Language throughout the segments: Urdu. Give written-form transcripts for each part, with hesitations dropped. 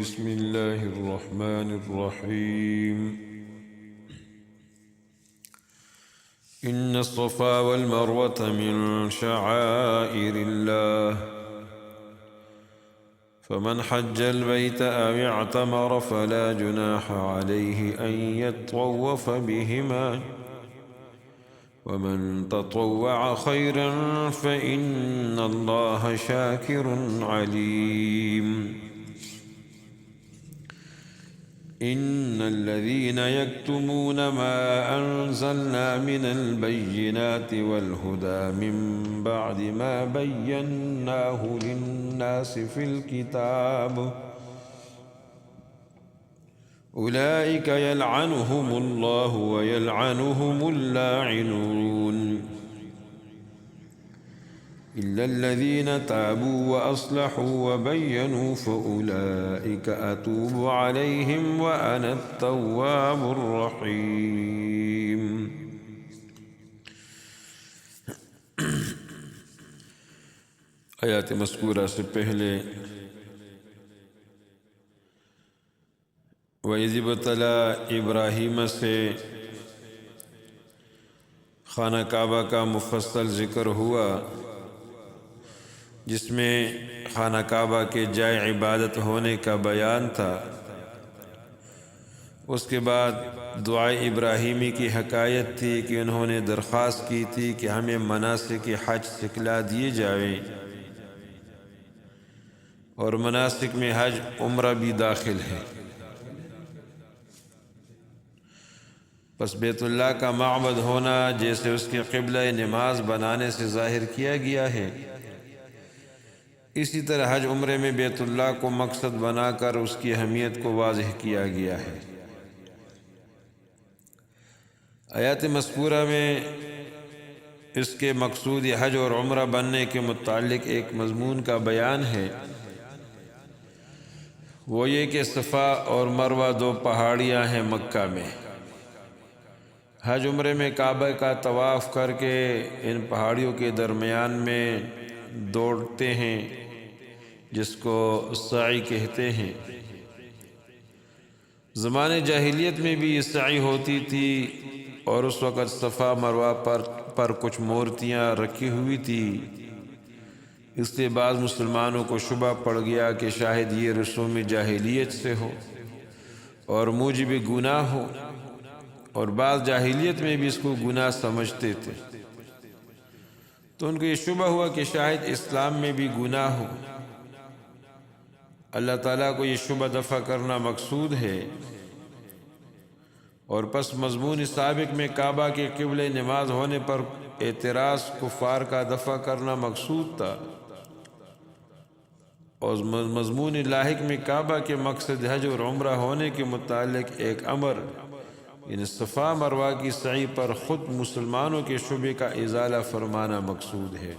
بسم الله الرحمن الرحيم إن الصفا والمروة من شعائر الله فمن حج البيت أو اعتمر فلا جناح عليه أن يطوف بهما ومن تطوع خيرا فإن الله شاكر عليم إن الذين يكتمون ما أنزلنا من البينات والهدى من بعد ما بيناه للناس في الكتاب أولئك يلعنهم الله ويلعنهم اللاعنون إلا الذين تابوا وأصلحوا وبينوا فأولئك أتوب عليهم وأنا التواب الرحيم آیات مذکورہ سے پہلے وَإِذِ ابْتَلَىٰ ابراہیم سے خانہ کعبہ کا مفصل ذکر ہوا، جس میں خانہ کعبہ کے جائے عبادت ہونے کا بیان تھا۔ اس کے بعد دعائے ابراہیمی کی حکایت تھی کہ انہوں نے درخواست کی تھی کہ ہمیں مناسک حج سکھلا دیے جائیں، اور مناسک میں حج عمرہ بھی داخل ہے۔ پس بیت اللہ کا معبد ہونا جیسے اس کے قبلہ نماز بنانے سے ظاہر کیا گیا ہے، اسی طرح حج عمرے میں بیت اللہ کو مقصد بنا کر اس کی اہمیت کو واضح کیا گیا ہے۔ آیات مذکورہ میں اس کے مقصود حج اور عمرہ بننے کے متعلق ایک مضمون کا بیان ہے، وہ یہ کہ صفا اور مروہ دو پہاڑیاں ہیں مکہ میں۔ حج عمرے میں کعبہ کا طواف کر کے ان پہاڑیوں کے درمیان میں دوڑتے ہیں، جس کو سعی کہتے ہیں۔ زمانے جاہلیت میں بھی یہ سعی ہوتی تھی، اور اس وقت صفا مروہ پر کچھ مورتیاں رکھی ہوئی تھی، اس لیے بعض مسلمانوں کو شبہ پڑ گیا کہ شاید یہ رسوم جاہلیت سے ہو اور موجب گناہ ہو، اور بعض جاہلیت میں بھی اس کو گناہ سمجھتے تھے، تو ان کو یہ شبہ ہوا کہ شاید اسلام میں بھی گناہ ہو۔ اللہ تعالیٰ کو یہ شبہ دفع کرنا مقصود ہے، اور پس مضمون سابق میں کعبہ کے قبلہ نماز ہونے پر اعتراض کفار کا دفع کرنا مقصود تھا، اور مضمون لاحق میں کعبہ کے مقصد حج اور عمرہ ہونے کے متعلق ایک امر، یعنی صفا مروہ کی سعی پر خود مسلمانوں کے شبہ کا ازالہ فرمانا مقصود ہے۔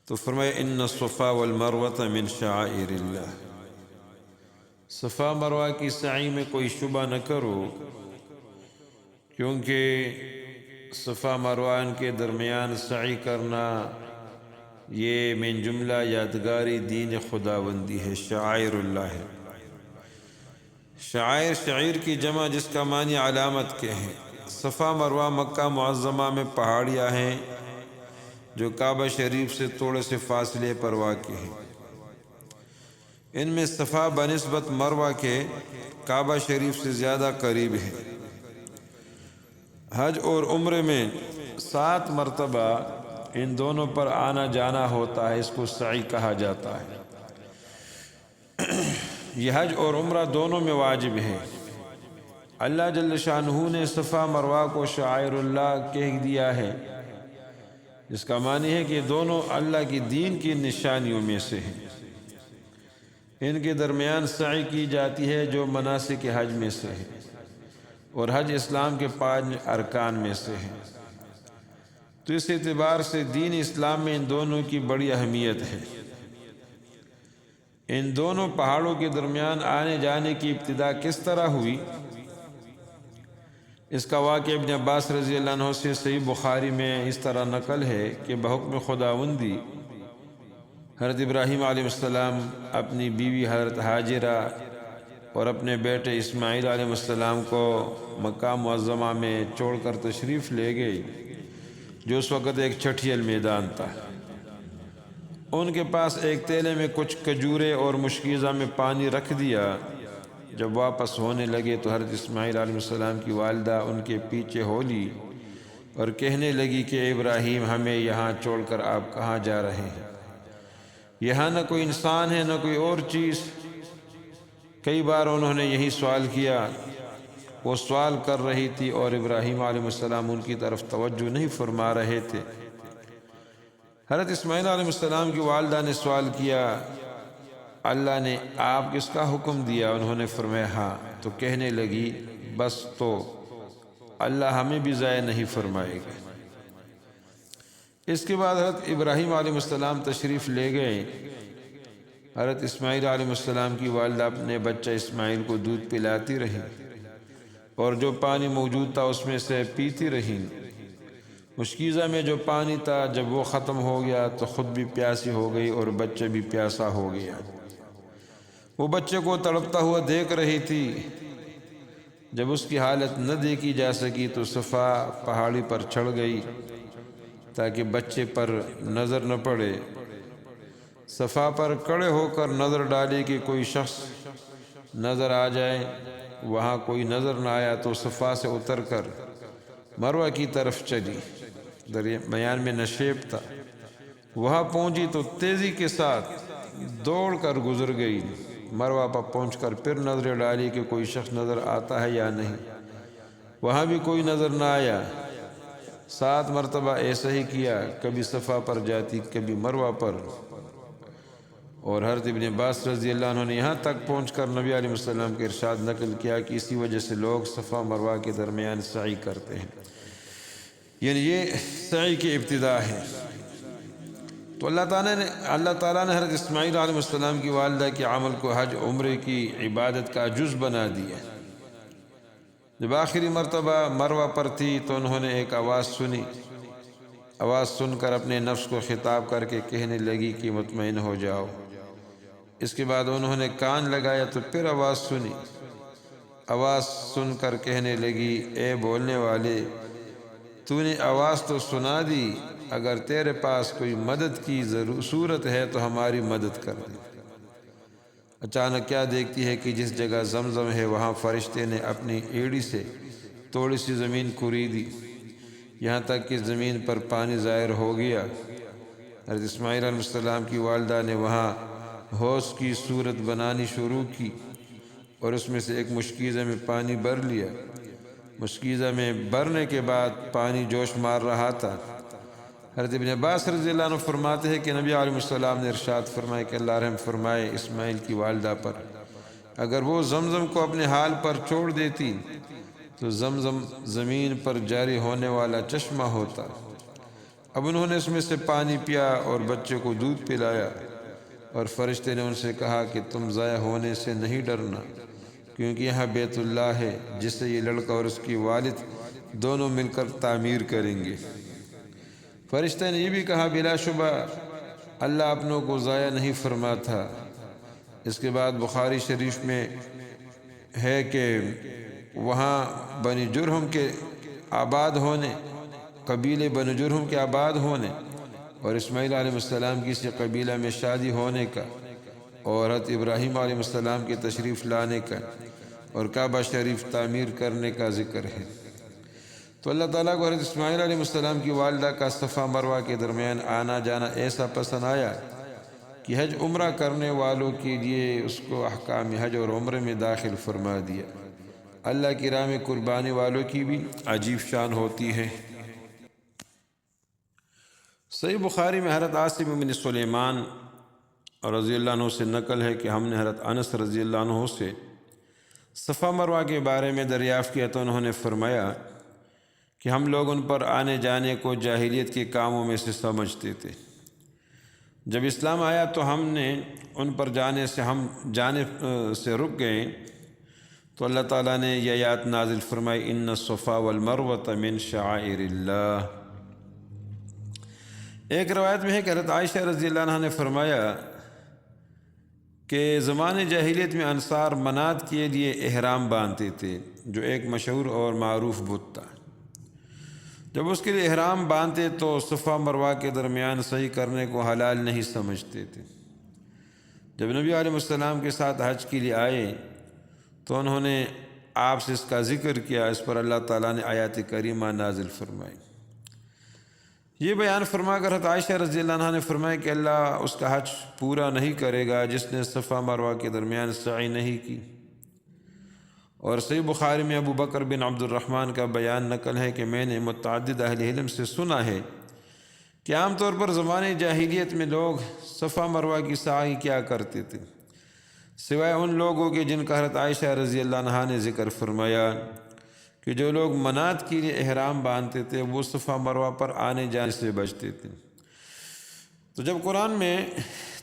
تو فرمایا ان الصفا والمروۃ من شعائر اللہ، صفا مروہ کی سعی میں کوئی شبہ نہ کرو، کیونکہ صفا مروہ کے درمیان سعی کرنا یہ من جملہ یادگاری دین خداوندی ہے، شعائر اللہ ہے۔ شعیر کی جمع جس کا معنی علامت کے ہے۔ صفا مروہ مکہ معظمہ میں پہاڑیاں ہیں جو کعبہ شریف سے تھوڑے سے فاصلے پر واقع ہیں۔ ان میں صفا بنسبت مروہ کے کعبہ شریف سے زیادہ قریب ہے۔ حج اور عمرے میں 7 مرتبہ ان دونوں پر آنا جانا ہوتا ہے، اس کو سعی کہا جاتا ہے۔ یہ حج اور عمرہ دونوں میں واجب ہے۔ اللہ جل شانہ نے صفا مروہ کو شعائر اللہ کہہ دیا ہے، جس کا معنی ہے کہ دونوں اللہ کی دین کی نشانیوں میں سے ہیں۔ ان کے درمیان سعی کی جاتی ہے جو مناسک حج میں سے ہے، اور حج اسلام کے 5 ارکان میں سے ہے۔ تو اس اعتبار سے دین اسلام میں ان دونوں کی بڑی اہمیت ہے۔ ان دونوں پہاڑوں کے درمیان آنے جانے کی ابتدا کس طرح ہوئی، اس کا واقعہ ابن عباس رضی اللہ عنہ سے صحیح بخاری میں اس طرح نقل ہے کہ بحکم خداوندی حضرت ابراہیم علیہ السلام اپنی بیوی حضرت ہاجرہ اور اپنے بیٹے اسماعیل علیہ السلام کو مکہ معظمہ میں چھوڑ کر تشریف لے گئے، جو اس وقت ایک چھٹیل میدان تھا۔ ان کے پاس ایک تیلے میں کچھ کھجوریں اور مشکیزہ میں پانی رکھ دیا۔ جب واپس ہونے لگے تو حضرت اسماعیل علیہ السلام کی والدہ ان کے پیچھے ہو لی اور کہنے لگی کہ ابراہیم، ہمیں یہاں چھوڑ کر آپ کہاں جا رہے ہیں؟ یہاں نہ کوئی انسان ہے نہ کوئی اور چیز۔ کئی بار انہوں نے یہی سوال کیا۔ وہ سوال کر رہی تھی اور ابراہیم علیہ السلام ان کی طرف توجہ نہیں فرما رہے تھے۔ حضرت اسماعیل علیہ السلام کی والدہ نے سوال کیا، اللہ نے آپ کس کا حکم دیا؟ انہوں نے فرمایا ہاں۔ تو کہنے لگی، بس تو اللہ ہمیں بھی ضائع نہیں فرمائے گا۔ اس کے بعد حضرت ابراہیم علیہ السلام تشریف لے گئے۔ حضرت اسماعیل علیہ السلام کی والدہ اپنے بچہ اسماعیل کو دودھ پلاتی رہی اور جو پانی موجود تھا اس میں سے پیتی رہی۔ مشکیزہ میں جو پانی تھا جب وہ ختم ہو گیا تو خود بھی پیاسی ہو گئی اور بچہ بھی پیاسا ہو گیا۔ وہ بچے کو تڑپتا ہوا دیکھ رہی تھی۔ جب اس کی حالت نہ دیکھی جا سکی تو صفا پہاڑی پر چڑھ گئی تاکہ بچے پر نظر نہ پڑے۔ صفا پر کھڑے ہو کر نظر ڈالی کہ کوئی شخص نظر آ جائے۔ وہاں کوئی نظر نہ آیا تو صفا سے اتر کر مروہ کی طرف چلی۔ درمیان میں نشیب تھا۔ وہاں پہنچی تو تیزی کے ساتھ دوڑ کر گزر گئی۔ مروہ پر پہنچ کر پھر نظر ڈالی کہ کوئی شخص نظر آتا ہے یا نہیں۔ وہاں بھی کوئی نظر نہ آیا۔ 7 مرتبہ ایسا ہی کیا، کبھی صفا پر جاتی کبھی مروہ پر۔ اور حضرت ابن عباس رضی اللہ عنہ نے یہاں تک پہنچ کر نبی علیہ السلام کے ارشاد نقل کیا کہ اسی وجہ سے لوگ صفا مروہ کے درمیان سعی کرتے ہیں، یعنی یہ سعی کی ابتدا ہے۔ تو اللہ تعالیٰ نے حضرت اسماعیل علیہ السلام کی والدہ کے عمل کو حج عمرے کی عبادت کا جز بنا دیا۔ جب آخری مرتبہ مروہ پر تھی تو انہوں نے ایک آواز سنی۔ آواز سن کر اپنے نفس کو خطاب کر کے کہنے لگی کہ مطمئن ہو جاؤ۔ اس کے بعد انہوں نے کان لگایا تو پھر آواز سنی۔ آواز سن کر کہنے لگی، اے بولنے والے، تو نے آواز تو سنا دی، اگر تیرے پاس کوئی مدد کی صورت ہے تو ہماری مدد کر دے۔ اچانک کیا دیکھتی ہے کہ جس جگہ زمزم ہے وہاں فرشتے نے اپنی ایڑی سے تھوڑی سی زمین کھریدی، یہاں تک کہ زمین پر پانی ظاہر ہو گیا۔ حضرت اسماعیل علیہ السلام کی والدہ نے وہاں حوض کی صورت بنانی شروع کی اور اس میں سے ایک مشکیزہ میں پانی بھر لیا۔ مشکیزہ میں بھرنے کے بعد پانی جوش مار رہا تھا۔ حضرت ابن عباس رضی اللہ عنہ فرماتے ہیں کہ نبی علیہ السلام نے ارشاد فرمائے کہ اللہ رحم فرمائے اسماعیل کی والدہ پر، اگر وہ زمزم کو اپنے حال پر چھوڑ دیتی تو زمزم زمین پر جاری ہونے والا چشمہ ہوتا۔ اب انہوں نے اس میں سے پانی پیا اور بچے کو دودھ پلایا، اور فرشتے نے ان سے کہا کہ تم ضائع ہونے سے نہیں ڈرنا، کیونکہ یہاں بیت اللہ ہے جسے یہ لڑکا اور اس کی والد دونوں مل کر تعمیر کریں گے۔ فرشتے نے یہ بھی کہا، بلا شبہ اللہ اپنوں کو ضائع نہیں فرماتا۔ اس کے بعد بخاری شریف میں ہے کہ وہاں بنی جرہم کے آباد ہونے، قبیلے بنی جرہم کے آباد ہونے اور اسماعیل علیہ السلام کی کسی قبیلہ میں شادی ہونے کا اور حضرت ابراہیم علیہ السلام کے تشریف لانے کا اور کعبہ شریف تعمیر کرنے کا ذکر ہے۔ تو اللہ تعالیٰ کو حضرت اسماعیل علیہ السلام کی والدہ کا صفا مروہ کے درمیان آنا جانا ایسا پسند آیا کہ حج عمرہ کرنے والوں کے لیے اس کو احکام حج اور عمرے میں داخل فرما دیا۔ اللہ کی راہ میں قربانی والوں کی بھی عجیب شان ہوتی ہے۔ صحیح بخاری میں حضرت عاصم بن سلیمان رضی اللہ عنہ سے نقل ہے کہ ہم نے حضرت انس رضی اللہ عنہ سے صفا مروہ کے بارے میں دریافت کیا تو انہوں نے فرمایا کہ ہم لوگ ان پر آنے جانے کو جاہلیت کے کاموں میں سے سمجھتے تھے۔ جب اسلام آیا تو ہم نے ان پر جانے سے رک گئے تو اللہ تعالیٰ نے یہ آیات نازل فرمائی، ان الصفا والمروۃ من شعائر اللہ۔ ایک روایت میں ہے کہ حضرت عائشہ رضی اللہ عنہا نے فرمایا کہ زمانے جاہلیت میں انصار منات کے لیے احرام باندھتے تھے، جو ایک مشہور اور معروف بت تھا۔ جب اس کے لیے احرام باندھتے تو صفا مروہ کے درمیان سعی کرنے کو حلال نہیں سمجھتے تھے۔ جب نبی علیہ السلام کے ساتھ حج کے لیے آئے تو انہوں نے آپ سے اس کا ذکر کیا، اس پر اللہ تعالیٰ نے آیات کریمہ نازل فرمائی۔ یہ بیان فرما کر حضرت عائشہ رضی اللہ عنہا نے فرمایا کہ اللہ اس کا حج پورا نہیں کرے گا جس نے صفا مروہ کے درمیان سعی نہیں کی۔ اور صحیح بخاری میں ابو بکر بن عبد الرحمن کا بیان نقل ہے کہ میں نے متعدد اہل علم سے سنا ہے کہ عام طور پر زمانے جاہلیت میں لوگ صفا مروہ کی سعی کیا کرتے تھے، سوائے ان لوگوں کے جن کا حضرت عائشہ رضی اللہ عنہا نے ذکر فرمایا کہ جو لوگ منات کے لیے احرام باندھتے تھے وہ صفا مروہ پر آنے جانے سے بچتے تھے۔ تو جب قرآن میں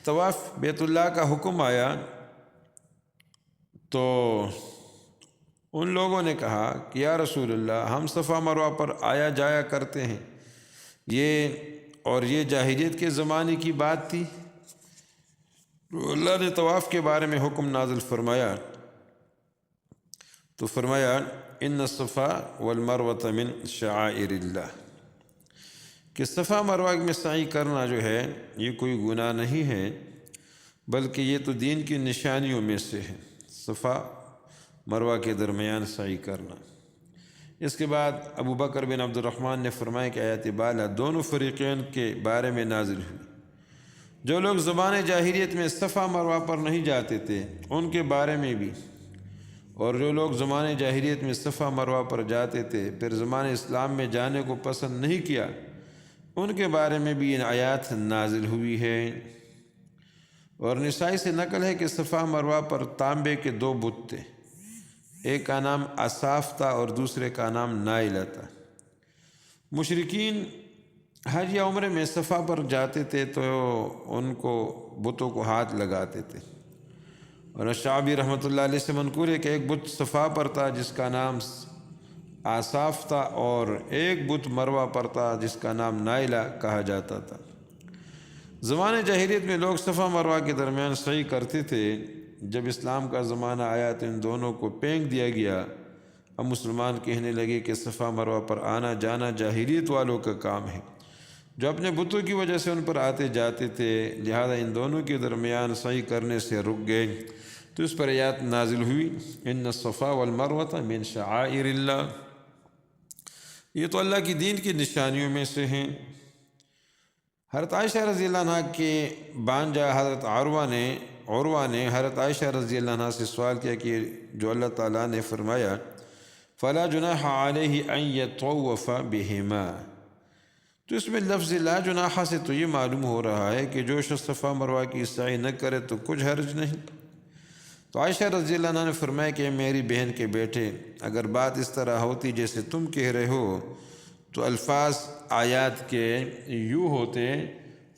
طواف بیت اللہ کا حکم آیا تو ان لوگوں نے کہا کہ یا رسول اللہ، ہم صفا مروہ پر آیا جایا کرتے ہیں، یہ جاہلیت کے زمانے کی بات تھی۔ تو اللہ نے طواف کے بارے میں حکم نازل فرمایا تو فرمایا ان الصفا والمروۃ من شعائر اللہ، کہ صفا مروہ میں سعی کرنا جو ہے یہ کوئی گناہ نہیں ہے، بلکہ یہ تو دین کی نشانیوں میں سے ہے، صفا مروہ کے درمیان سعی کرنا۔ اس کے بعد ابو بکر بن عبد الرحمن نے فرمایا کہ آیات بالا دونوں فریقین کے بارے میں نازل ہوئی۔ جو لوگ زمانے جاہلیت میں صفا مروہ پر نہیں جاتے تھے ان کے بارے میں بھی، اور جو لوگ زمانے جاہلیت میں صفا مروہ پر جاتے تھے پھر زمانے اسلام میں جانے کو پسند نہیں کیا، ان کے بارے میں بھی ان آیات نازل ہوئی ہے۔ اور نسائی سے نقل ہے کہ صفا مروہ پر تانبے کے 2 بت تھے، ایک کا نام اصاف تھا اور دوسرے کا نام نائلہ تھا۔ مشرکین حج یا عمرے میں صفا پر جاتے تھے تو ان کو بتوں کو ہاتھ لگاتے تھے، اور شعبی رحمۃ اللہ علیہ سے منقول ہے کہ ایک بت صفا پر تھا جس کا نام اصاف تھا، اور ایک بت مروہ پر تھا جس کا نام نائلہ کہا جاتا تھا۔ زمانے جاہلیت میں لوگ صفا مروہ کے درمیان سعی کرتے تھے، جب اسلام کا زمانہ آیا تو ان دونوں کو پھینک دیا گیا۔ اب مسلمان کہنے لگے کہ صفا مروہ پر آنا جانا جاہلیت والوں کا کام ہے جو اپنے بتوں کی وجہ سے ان پر آتے جاتے تھے، لہذا ان دونوں کے درمیان سعی کرنے سے رک گئے۔ تو اس پر آیات نازل ہوئی ان الصفا والمروۃ من شعائر اللہ، یہ تو اللہ کی دین کی نشانیوں میں سے ہیں۔ حضرت عائشہ رضی اللہ عنہ کے بانجا حضرت عروہ نے حضرت عائشہ رضی اللہ عنہ سے سوال کیا کہ جو اللہ تعالیٰ نے فرمایا فلا جناح علیہ ان یطوف بہما، تو اس میں لفظ لا جناح سے تو یہ معلوم ہو رہا ہے کہ جو شخص صفا مروہ کی سعی نہ کرے تو کچھ حرج نہیں۔ تو عائشہ رضی اللہ عنہ نے فرمایا کہ میری بہن کے بیٹے، اگر بات اس طرح ہوتی جیسے تم کہہ رہے ہو تو الفاظ آیات کے یوں ہوتے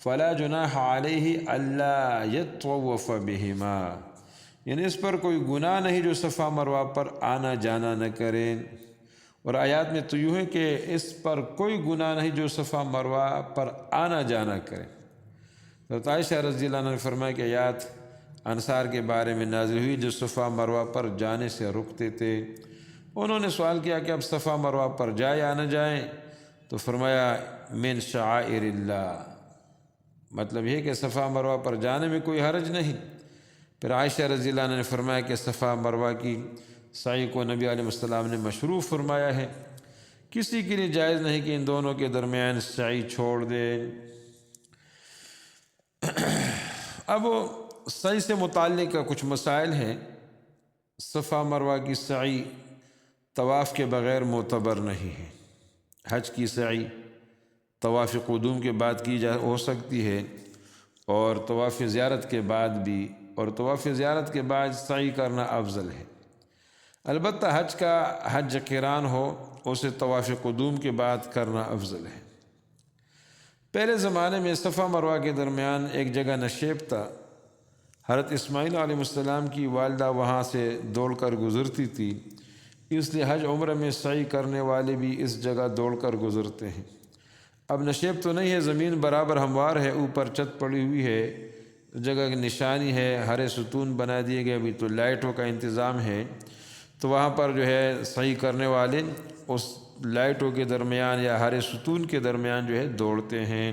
فلا جناح علیہ الا یطوف بہما، یعنی اس پر کوئی گناہ نہیں جو صفا مروہ پر آنا جانا نہ کرے، اور آیات میں تو یوں ہے کہ اس پر کوئی گناہ نہیں جو صفا مروہ پر آنا جانا کرے۔ تو عائشہ رضی اللہ عنہ نے فرمایا کہ آیات انصار کے بارے میں نازل ہوئی جو صفا مروہ پر جانے سے رکتے تھے۔ انہوں نے سوال کیا کہ اب صفا مروہ پر جائے یا نہ جائیں، تو فرمایا من شعائر اللہ، مطلب یہ کہ صفا مروہ پر جانے میں کوئی حرج نہیں۔ پھر عائشہ رضی اللہ عنہ نے فرمایا کہ صفا مروہ کی سعی کو نبی علیہ السلام نے مشروع فرمایا ہے، کسی کے لیے جائز نہیں کہ ان دونوں کے درمیان سعی چھوڑ دے۔ اب سعی سے متعلق کا کچھ مسائل ہیں۔ صفا مروہ کی سعی طواف کے بغیر معتبر نہیں ہے۔ حج کی سعی طواف قدوم کے بعد کی ہو سکتی ہے، اور طواف زیارت کے بعد بھی، اور طواف زیارت کے بعد سعی کرنا افضل ہے۔ البتہ حج قران ہو اسے طواف قدوم کے بعد کرنا افضل ہے۔ پہلے زمانے میں صفا مروہ کے درمیان ایک جگہ نشیب تھا، حضرت اسماعیل علیہ السلام کی والدہ وہاں سے دوڑ کر گزرتی تھی، اس لیے حج عمرہ میں سعی کرنے والے بھی اس جگہ دوڑ کر گزرتے ہیں۔ اب نشیب تو نہیں ہے، زمین برابر ہموار ہے، اوپر چھت پڑی ہوئی ہے، جگہ کی نشانی ہے، ہرے ستون بنا دیے گئے، ابھی تو لائٹوں کا انتظام ہے، تو وہاں پر جو ہے صحیح کرنے والے اس لائٹوں کے درمیان یا ہرے ستون کے درمیان جو ہے دوڑتے ہیں۔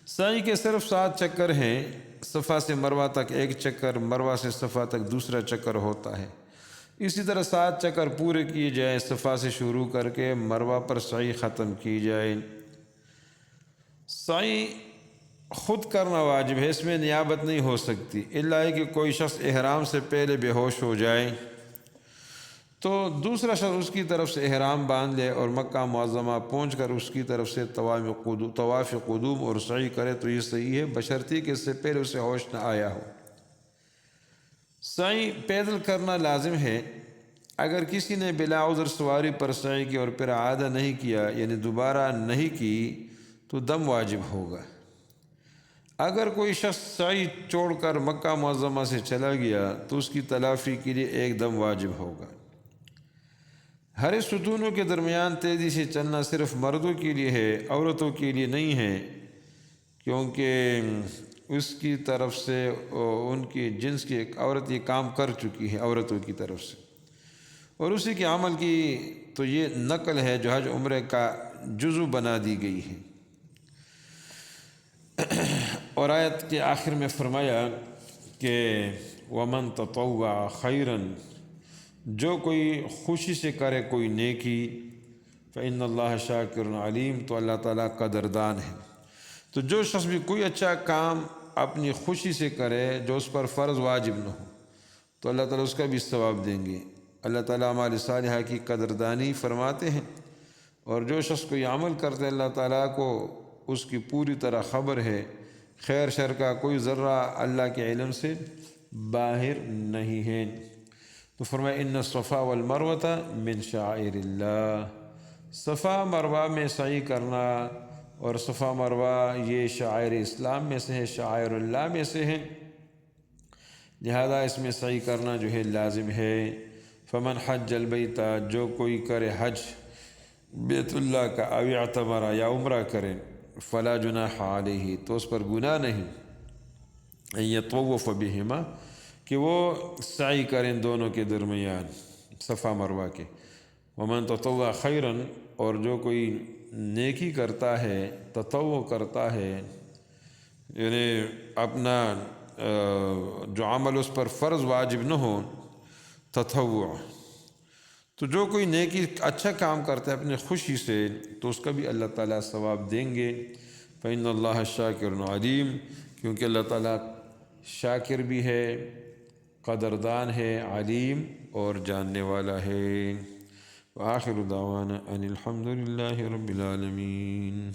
سعی کے صرف 7 چکر ہیں، صفا سے مروہ تک 1 چکر، مروہ سے صفا تک دوسرا چکر ہوتا ہے۔ اسی طرح 7 چکر پورے کیے جائیں، صفا سے شروع کر کے مروہ پر سعی ختم کی جائے۔ سعی خود کرنا واجب ہے، اس میں نیابت نہیں ہو سکتی، الا ہے کہ کوئی شخص احرام سے پہلے بے ہوش ہو جائے تو دوسرا شخص اس کی طرف سے احرام باندھ لے اور مکہ معظمہ پہنچ کر اس کی طرف سے طواف قدوم اور سعی کرے تو یہ صحیح ہے، بشرطی کہ اس سے پہلے اسے ہوش نہ آیا ہو۔ سعی پیدل کرنا لازم ہے، اگر کسی نے بلا عذر سواری پر سعی کی اور پھر اعادہ نہیں کیا یعنی دوبارہ نہیں کی تو دم واجب ہوگا۔ اگر کوئی شخص سعی چھوڑ کر مکہ معظمہ سے چلا گیا تو اس کی تلافی کے لیے 1 دم واجب ہوگا۔ ہر ستونوں کے درمیان تیزی سے چلنا صرف مردوں کے لیے ہے، عورتوں کے لیے نہیں ہے، کیونکہ اس کی طرف سے ان کی جنس کی ایک عورت یہ کام کر چکی ہے عورتوں کی طرف سے، اور اسی کے عمل کی تو یہ نقل ہے جو حج عمرے کا جزو بنا دی گئی ہے۔ اور آیت کے آخر میں فرمایا کہ وَمَن تَطَوَّعَ خَيْرًا، جو کوئی خوشی سے کرے کوئی نیکی، فَإِنَّ اللَّهَ شَاكِرٌ عَلِيمٌ، تو اللہ تعالیٰ قدردان ہے۔ تو جو شخص بھی کوئی اچھا کام اپنی خوشی سے کرے جو اس پر فرض واجب نہ ہو تو اللہ تعالیٰ اس کا بھی ثواب دیں گے۔ اللہ تعالیٰ اعمال صالحہ کی قدردانی فرماتے ہیں، اور جو شخص کوئی عمل کرتے اللہ تعالیٰ کو اس کی پوری طرح خبر ہے، خیر شر کا کوئی ذرہ اللہ کے علم سے باہر نہیں ہے۔ تو فرمایا ان الصفا والمروۃ من شعائر اللہ، صفا مروہ میں سعی کرنا اور صفا مروہ یہ شعائر اسلام میں سے ہے، شعائر اللہ میں سے ہے، لہذا اس میں سعی کرنا جو ہے لازم ہے۔ فمن حج البیت، جو کوئی کرے حج بیت اللہ کا، او اعتمر یا عمرہ کرے، فلا جناح علیہ، تو اس پر گناہ نہیں، ان یطوف بہما، کہ وہ سعی کریں دونوں کے درمیان صفا مروہ کے۔ ومن تطوع خیراً، اور جو کوئی نیکی کرتا ہے، تطوع کرتا ہے، یعنی اپنا جو عمل اس پر فرض واجب نہ ہو، تطوع، تو جو کوئی نیکی اچھا کام کرتا ہے اپنی خوشی سے تو اس کا بھی اللہ تعالیٰ ثواب دیں گے۔ فإن اللہ شاکر علیم، کیونکہ اللہ تعالیٰ شاکر بھی ہے، قدردان ہے، علیم اور جاننے والا ہے۔ وآخر دعوانا ان الحمد للہ رب العالمین۔